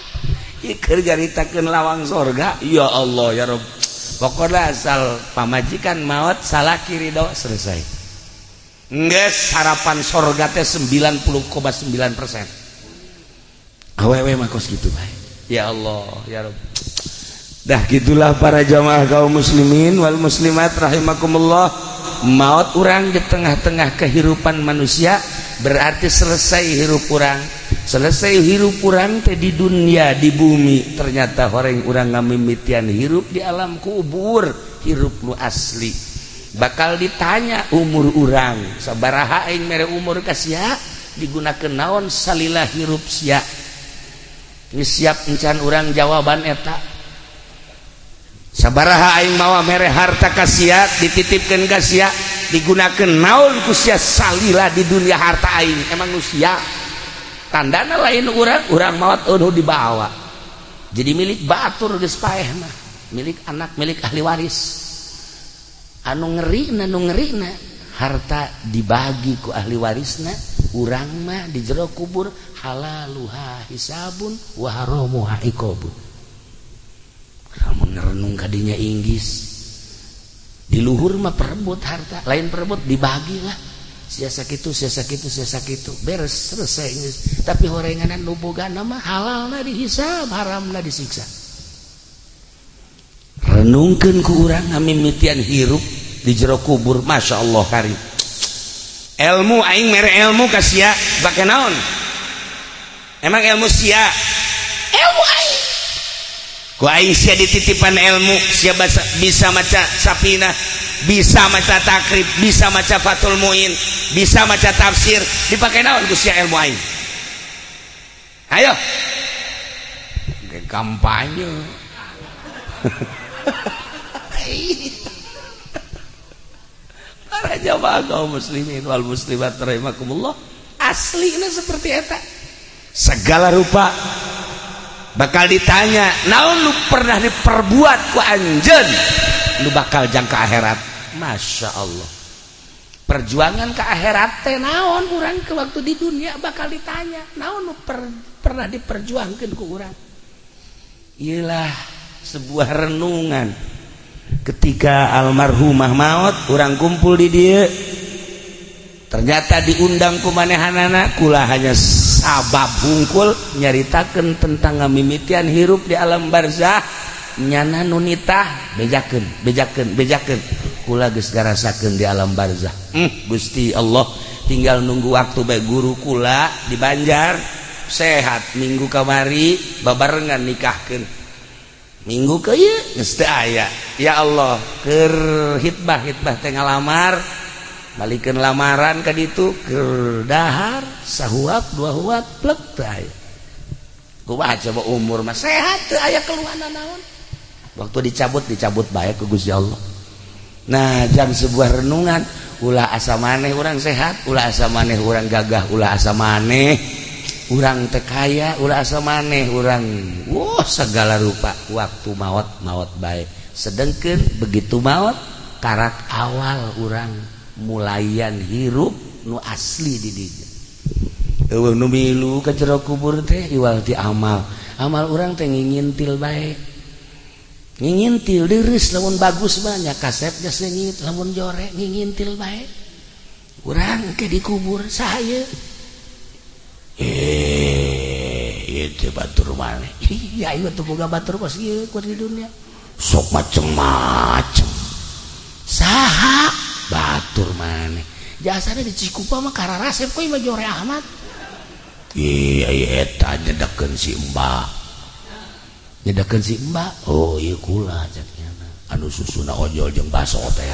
keur jaritakeun lawang sorga ya Allah ya Rabb pokokna asal pamajikan maot salaki ridho selesai geus harapan sorga teh 90,9% awewe mah kos kitu bae ya Allah ya Rabb dah gitulah para jamaah kaum muslimin wal muslimat rahimakumullah maut urang di tengah-tengah kehidupan manusia berarti selesai hirup urang selesai hirup urang teh di dunia di bumi ternyata horeng urang ngamimitian hirup di alam kubur hirup nu asli bakal ditanya umur urang sabaraha aing mere umur ka sia digunakeun naon salila hirup sia geus siap encan urang jawaban eta sabaraha aing mawa mere harta ka sia dititipkeun ka sia digunakeun naon ku sia salila di dunia harta aing emang nu sia tandana lain urang maot nu dibawa jadi milik batur geus paeh mah milik anak milik ahli waris anu ngerina harta dibagi ku ahli warisna urang mah di jero kubur halaluha hisabun wa haramuha iqabun merenung kadinya inggis di luhur mah perebut harta lain perebut dibagi lah sia sakitu beres selesai geus tapi horenganan nu bogana mah halalna dihisab haramna disiksa renungkeun ku urang ngamimitian hirup di jero kubur masyaallah kari ilmu aing mere ilmu ka sia bake naon emang ilmu sia ilmu aing ku aing sia dititipan ilmu sia bisa maca sapinah bisa maca takrib bisa maca fatul muin bisa maca tafsir dipake naon ku sia ilmu aing ayo kampanye para jamaah kaum muslimin wal muslimat rahimakumullah aslinya seperti eta segala rupa bakal ditanya naon lu pernah diperbuat ku anjeun lu bakal jang ka akhirat masya Allah perjuangan ke akhirat teh naon urang ke waktu di dunia bakal ditanya naon lu pernah diperjuangkeun ku urang iyalah sebuah renungan ketika almarhumah maut orang kumpul di dia ternyata diundang ku manehanana kula hanya sabab hungkul nyaritakeun tentang ngamimitian hirup di alam barzah nyana nunitah bejakeun kula geus garasakeun di alam barzah Gusti Allah tinggal nunggu waktu bae guru kula di Banjar sehat minggu kamari babarengan nikahkeun minggu ke ieu geus teu aya ya Allah keur hitbah teh ngalamar balikeun lamaran ka ditu keur dahar sahuap dua huap plek teu aya kumaha coba umur mah sehat teu aya keluhana naon waktu dicabut bae ku Gusti Allah nah jam sebuah renungan ulah asa maneh urang sehat ulah asa maneh urang gagah ulah asa maneh urang teu kaya ulah asa maneh urang segala rupa waktu maot bae sedengkeun begitu maot karak awal urang mulayan hirup nu asli di dieu eueuh nu milu ka jero kubur teh iwal ti amal urang teh ngingintil bae ngingintil deureus lamun bagus mah nya kasep geus leungit lamun jore ngingintil bae urang ke di kubur saha itu batur maneh iya ieu teu boga batur kos ieu ku di dunia sok macem-macem saha batur maneh jasana di Cikupa mah kararasep koy mah jore Ahmad iya eta nyedekeun si Mbah oh ieu kula cenah anu susuna ojol jeung baso teh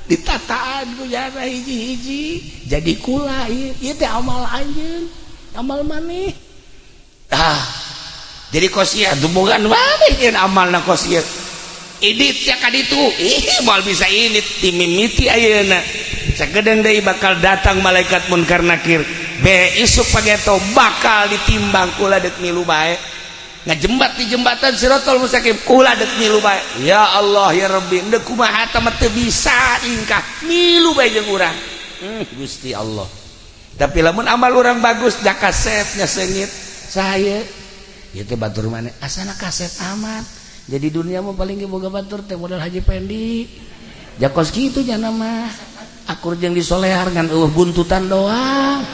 ditataan ku jana hiji-hiji jadi kula ieu teh amal anjeun amal maneh jadi kosiah dumungan wae yeun amalna kosiah idit nya ka ditu moal bisa init timimiti ayeuna sagedeung deui bakal datang malaikat munkar nakir be isuk pageto bakal ditimbang kula deuk milu bae ngajembat di jembatan Siratal Mustaqim kula deuk milu bae ya Allah ya Rabbi endeu kumaha tah teu bisa ingkah milu bae jeung urang Gusti Allah tapi lamun amal urang bagus da kasep nya seungit saya ieu teh batur maneh asana kasep amat jadi dunia mah paling ge boga batur teh modal Haji Pendi jakos kitu cenah mah akur jeung disolehar ngan eueuh buntutan doang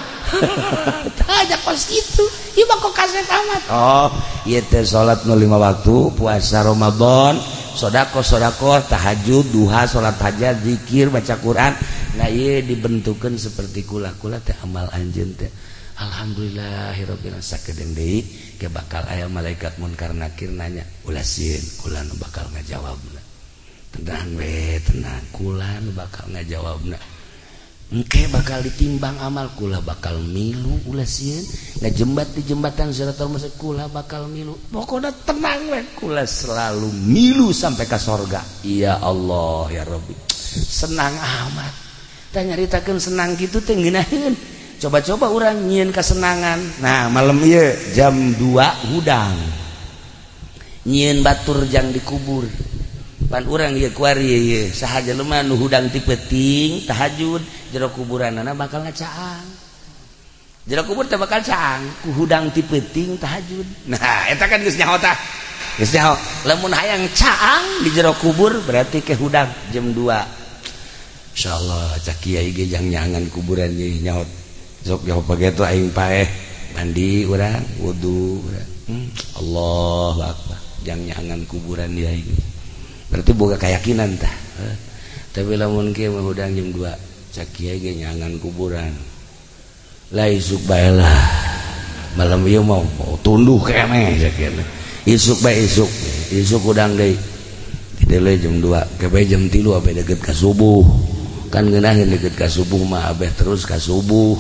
tah jakos kitu ieu mah kok kasep amat oh ieu teh salat nu 5 waktu puasa Ramadan sedekah tahajud duha salat hajat zikir baca Quran nah ieu dibentukeun seperti kula teh amal anjeun teh Alhamdulillahirabbil alamin sakedeung deui ke bakal aya malaikat munkar nakir nanya ulah sieun kula nu bakal ngajawabna tenang we tenang kula nu bakal ngajawabna engke bakal ditimbang amal kula bakal milu ulah sieun ngajembat di jembatan Siratal Mustaqim kula bakal milu pokona tenang we kula selalu milu sampai ka sorga ya Allah ya Rabbi senang amat tah nyaritakeun senang kitu teh ngeunaheun coba-coba orang nyieun kesenangan nah malam ieu jam 2 hudang nyieun batur jang dikubur pan urang ieu kuari ieu saha jelema nu hudang ti peuting tahajud jero kuburanna bakal ngacaang jero kubur teh bakal caang ku hudang ti peuting tahajud nah eta kan geus nyaho tah geus nyaho lamun hayang caang di jero kubur berarti ke hudang jam 2 insyaallah cak kiai ge jang nyangan kuburan ieu nyaho sok jauh pagi itu aing paeh mandi urang wudu urang Allahu akbar jang nyangan kuburan dia ini berarti boga keyakinan tah tapi lamun kieu mah hudang jam 2 cak kiai ge nyangan kuburan lah isuk bae lah malam ieu mau tunduh keneh cak kieu isuk bae isuk hudang deui dideuleu jam 2 ke bae jam 3 abe deukeut ka subuh kan ngeunaheun deukeut ka subuh mah abeh terus ka subuh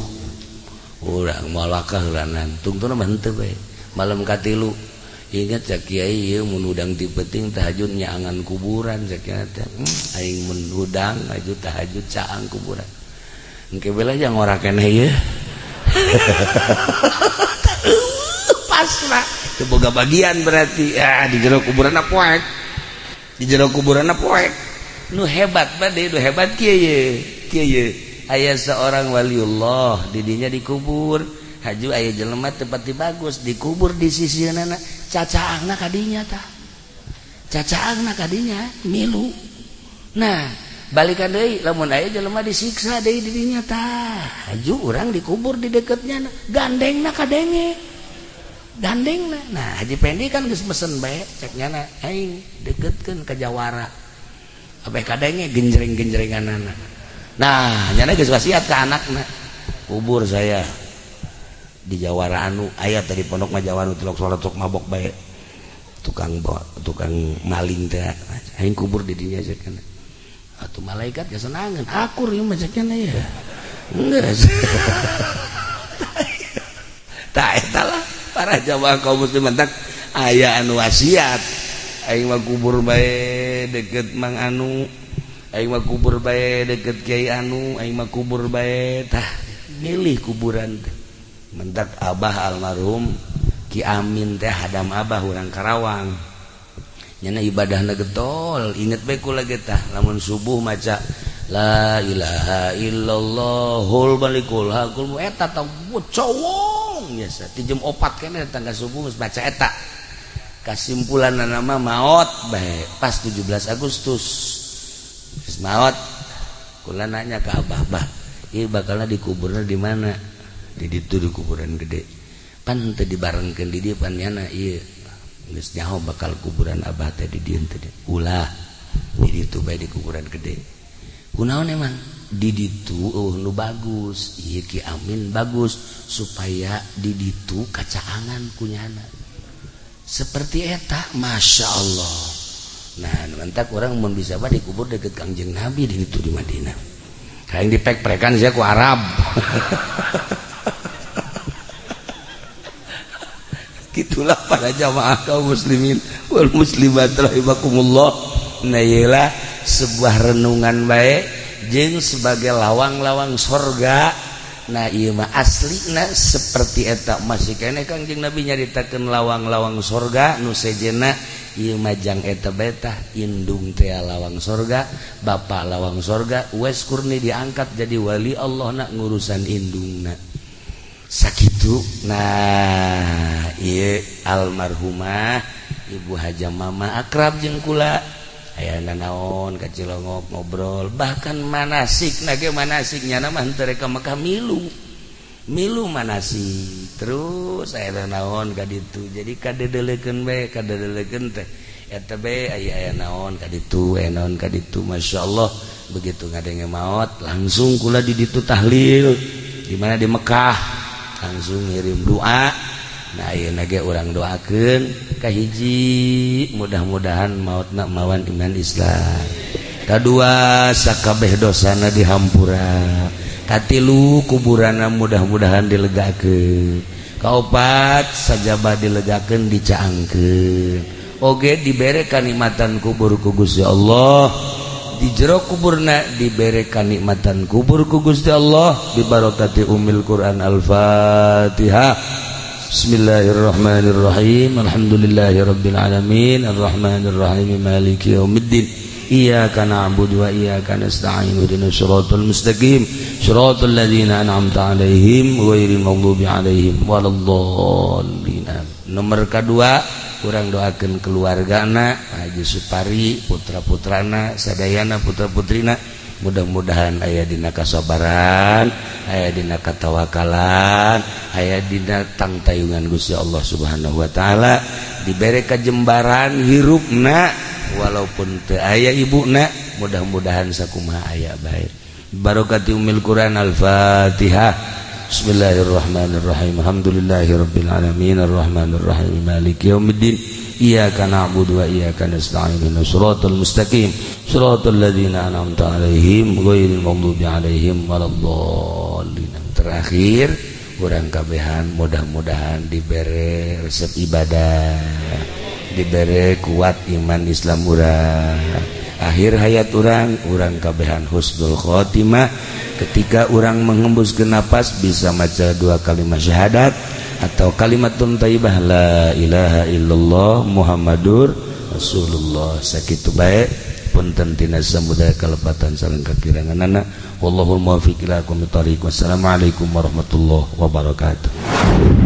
urang malakah heulanan tungtuna mah henteu bae malam katilu ingat cak kiai ieu mun udang ti peuting tahajud nyaangan kuburan cak kiai teh aing mun udang aju tahajud caang kuburan engke bela jang ora keneh ieu pasna teu boga bagian berarti di jero kuburanna poek di jero kuburanna poek nu hebat bade nu hebat kieu aya seorang waliullah didinya dikubur haju aya jelema tempatnya bagus dikubur di sisieunan cacaangna kadinya tah cacaangna kadinya milu nah balikan deui lamun aya jelema disiksa deui didinya tah haju urang dikubur di deketnya gandengna kadenge gandengna nah Haji Pendi kan geus mesen bae cek nyana aing deketkeun ka jawara abeh kadenge genjreng-genjrenganana nah nyana geus wasiat ka anakna kubur saya di Jawara anu aya tadi pondok mah Jawara anu tilok salat sok mabok bae tukang maling teh aing kubur di dinya ceuk atuh malaikat geus senangeun akur ieu mah ceuk nya ya geus tah eta lah para jamaah kaum muslimin tak aya anu wasiat aing mah kubur bae deket Mang Anu aing mah kubur bae deket Kiai Anu aing mah kubur bae tah milih kuburan teh mentak abah almarhum Ki Amin teh hadam abah urang Karawang nyana ibadahna getol inget bae kula ge tah lamun subuh maca la ilaha illallahul malikul hakul eta tah cowong biasa ti jam 4 keneh tangga subuh geus baca eta kasimpulanna nama maot bae pas 17 Agustus maot kula nanya ke abah bah ieu bakalna dikuburna di mana di ditu di kuburan gede pan teu dibarengkeun di dieu pan nyana ieu geus nyaho bakal kuburan abah teh di dieu teh ulah di ditu bae di kuburan gede kunaon emang di ditu nu bagus ieu Ki Amin bagus supaya di ditu kacaangan kunyana seperti eta Masya Allah. Nah mantak orang mun bisa mah dikubur deket Kangjeng Nabi di ditu di Madinah kayak dipek-pekan saya ku Arab gitulah para jamaah kaum muslimin wal muslimat rahimakumullah nah iyalah sebuah renungan baik jeung sebagai lawang-lawang sorga nah ieu mah aslina seperti eta masih keneh Kangjeng Nabi nyaritakeun lawang-lawang sorga nu sejenna ieu mah jang eta bae tah indung teh lawang sorga bapa lawang sorga wes kurni diangkat jadi wali Allah na ngurusan indungna sakitu nah ieu almarhumah Ibu Haja Mama akrab jeung kula aya naon ka Cilongok ngobrol bahkan manasik nage manasiknya mah henteu rek ka Mekah milu manasik terus aya naon ka ditu jadi kadedelekeun bae kadedelekeun teh eta bae aya naon ka ditu aya naon ka ditu masyaallah begitu ngadenge maot langsung kula di ditu tahlil di mana di Mekah langsung ngirim doa. Nah ayeuna ge urang doakeun ka hiji mudah-mudahan mautna mawan iman Islam, kadua sakabeh dosana dihampura, katilu kuburana mudah-mudahan dilegakeun, kaopat sajabah dilegakeun dicaangkeun, oge dibere kanikmatan kubur ku Gusti Allah, di jero kuburna dibere kanikmatan kubur ku Gusti Allah bibarokati Ummul Quran. Al-Fatihah. Bismillahirrahmanirrahim. Alhamdulillahirabbil alamin arrahmanir rahim maliki yaumiddin iyyaka na'budu wa iyyaka nasta'in ihdinas siratal mustaqim siratal ladzina an'amta 'alaihim ghairil maghdubi 'alaihim waladdallin. Nomor kedua urang doakeun keluargana Haji Supari, putra-putrana, sadayana putra-putrina, mudah-mudahan aya dina kasabaran, aya dina katawakalan, aya dina tangtayungan Gusti Allah Subhanahu wa taala, dibere kajembaran hirupna walaupun teu aya ibuna, mudah-mudahan sakumaha aya bae. Barokati Ummul Quran. Al-Fatihah. Bismillahirrahmanirrahim. Alhamdulillahirabbil alamin arrahmanir rahim maliki yaumiddin iyyaka na'budu wa iyyaka nasta'in ihdinas siratal mustaqim siratal ladzina an'amta 'alaihim ghairil maghdubi 'alaihim waladdallin. Terakhir urang kabehan mudah-mudahan dibere resep ibadah, dibere kuat iman Islam urang, akhir hayat urang kabehan husnul khotimah. Ketika orang menghembuskan napas bisa maca dua kalimat syahadat atau kalimatun thayyibah la ilaha illallah Muhammadur Rasulullah. Sakitu bae punten tina samudaya kalepatan sareng kakiranganana. Wallahul muwaffiq ila aqwamit thoriq. Wassalamualaikum warahmatullahi wabarakatuh.